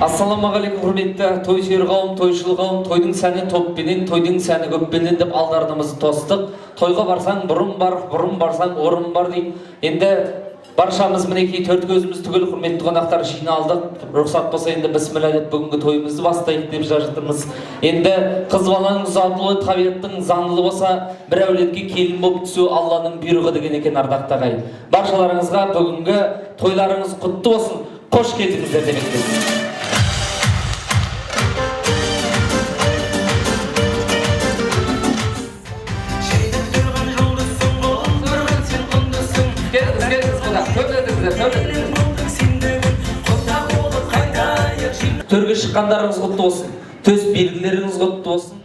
Ассаламағалейкум, құрметті той сүйер қауым, тойшыл қауым, тойдың сәні топпенен, тойдың сәні көппенен деп алдарынымызды тостық. Тойға барсаң бұрын бар, бұрын барсаң орын бар дейді. Енді баршамыз мінекей төрт көзіміз түгел құрметті қонақтар жиналдық. Рұқсат болса енді бісміллә деп бүгінгі тойымызды бастайық деп жатырмыз. Енді қыз баланың ұзатылуы табиғаттың заңдылығы болса, бір әулетке келін болып түсу Алланың бұйрығы деген екен ардақты ағайын. Баршаларыңызға бүгінгі тойларыңыз құтты болсын. Қош келдіңіздер демекпіз. Төрге шыққандарыңыз құтты болсын. Төс белгілеріңіз құтты болсын.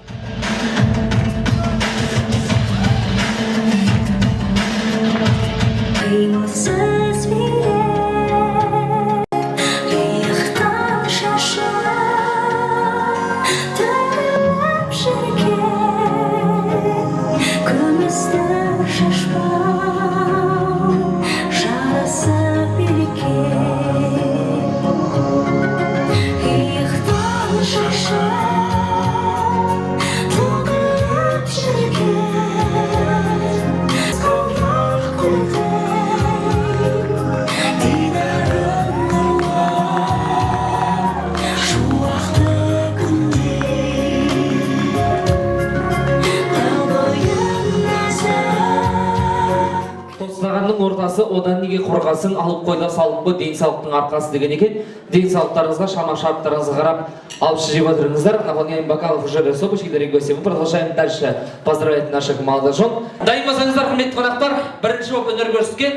Ортасы одан неге қорғасын алып қойда салып қой денсаулықтың арқасы деген екен. Денсаулықтарыңызға шама шарттарыңызға қарап алып жеп отырыңыздар. Наполняем бокалов уже рассопочки, дорогие гости. Мы продолжаем дальше поздравлять наших молодожен. Дайын болсаңыздар, құрметті қонақтар, бірінші болып өнер көрсеткен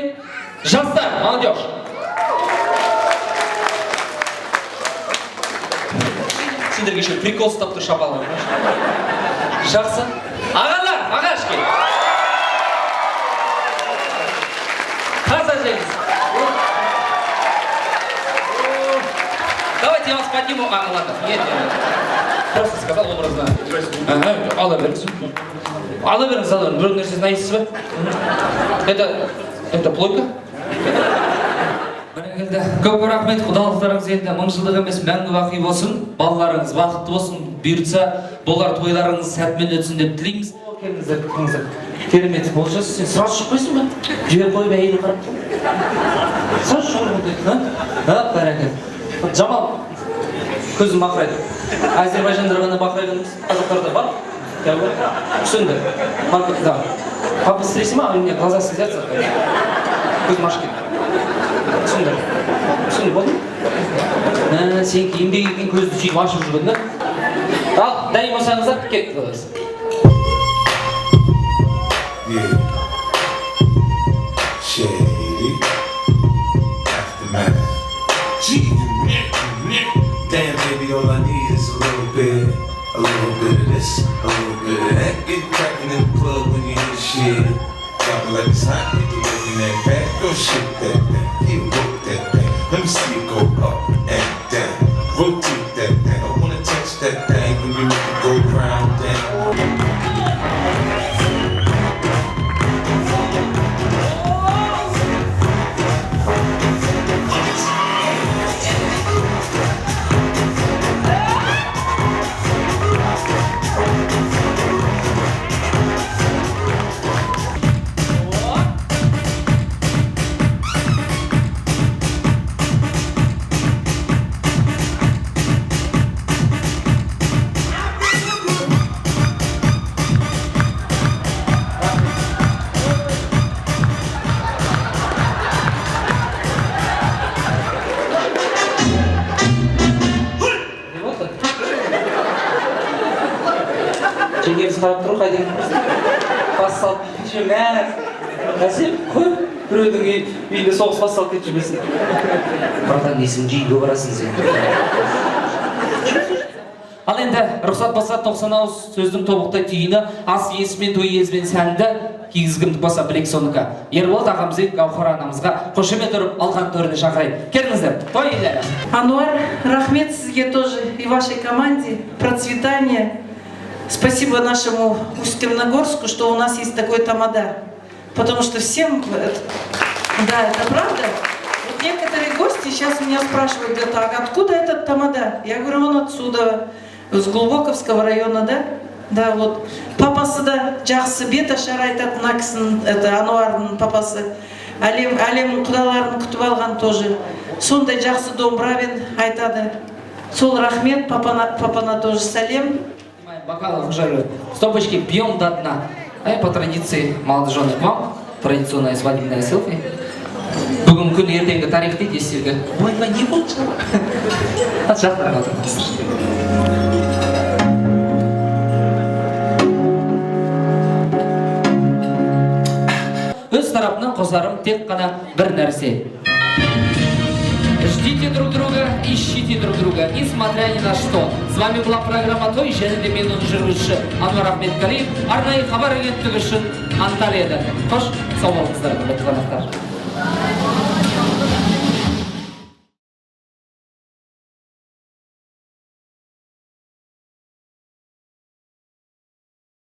жастар, молодежь. Сендерге еще прикол ұстап тұр шапалға. Жақсы. Ағалар, ағашки. Давайте я вас подниму. Ладно. Нет. Просто сказал образно. Ала беріңіз. Ала беріңіз, ала беріңіз. Бір нәрсе знаете ба? Это плойка? Көп рахмет, құдалықтарыңыз енді мың жылдық емес мәңгі бақи болсын. Балаларыңыз бақытты болсын. Бұйыртса, болар тойларыңыз сәтімен өтсін деп тілейміз. Келіңіздер, келіңіздер. Керемет, болжас, сен сразу шықпайсың ба? Жібер қойып әйелі қарап. Сразу шықпайсың ба? Бәрекет. Жамал, көзім бақырайды. Әзербайжандар ғана бақырайдыңыз, қазақтарда бар? Түсінді. Маркетті. Побыстрейся ма, а у меня глаза слезятся. Көзім ашып кетті. Түсінді. Түсінді, болды ма? Сен еңбек екен көзді сүйіп ашып жүрген, да? Ал, дайын болсаңыздар, кет қаласыз. Shady aftermath. Damn, baby, all I need is a little bit of this, a little bit of that. Get cracking in the club when you hear shit. Dropping like it's hot, get the work in that back. Go shake that thing, you work that thing. Let me see you go up and down. Rotate that thing. I wanna touch that thing when you make it go round down. Жеңгеміз қарап тұр, қайден бас салып кетші мәз. Әсем, қой, біреудің үйінде соғыс бас салып кетші бесін. Братан, несің жейді барасың сен. Ал енді, рұқсат болса 90 ауыз сөздің тобықтай түйіні, ас иесімен той иесімен сәнді, кигізгімдік болса білек соныкі. Ерболат ағамызбен Гаухар анамызға қошемет ұрып алған төріне шақырайық. Келіңіздер, той иелері. Ануар, рахмет сізге тоже и вашей команде, процветания. Спасибо нашему Усть-Каменогорску, что у нас есть такой тамада. Потому что всем... Да, это правда. Вот некоторые гости сейчас меня спрашивают, говорят, а откуда этот тамада? Я говорю, он отсюда, с Глубоковского района, да? Да, вот. Папасы да, жақсы бет ашар айтады, мына кісінің, это Ануардың папасы. Әлем құдаларын күтіп алған тоже. Сондай жақсы домбырамен айтады. Сол рахмет, папана тоже сәлем. Бокалы в жару. Стопочки пьем до дна. А по традиции молодожены к вам. Традиционная свадебная селфи. Бүгін күн ертеңгі тарих дейді естерге. Ойма не болды? От жақтар отырмыз. Өз тарапынан қосарым тек қана бір нәрсе. Ждите друг друга, ищите друг друга, несмотря ни на что. С вами была программа «Той» және де менің жүргізуші Ануар Ахметқалиев, арнайы хабар агенттігі үшін Анталияда. Қош, сау болыңыздар, құрметті қонақтар.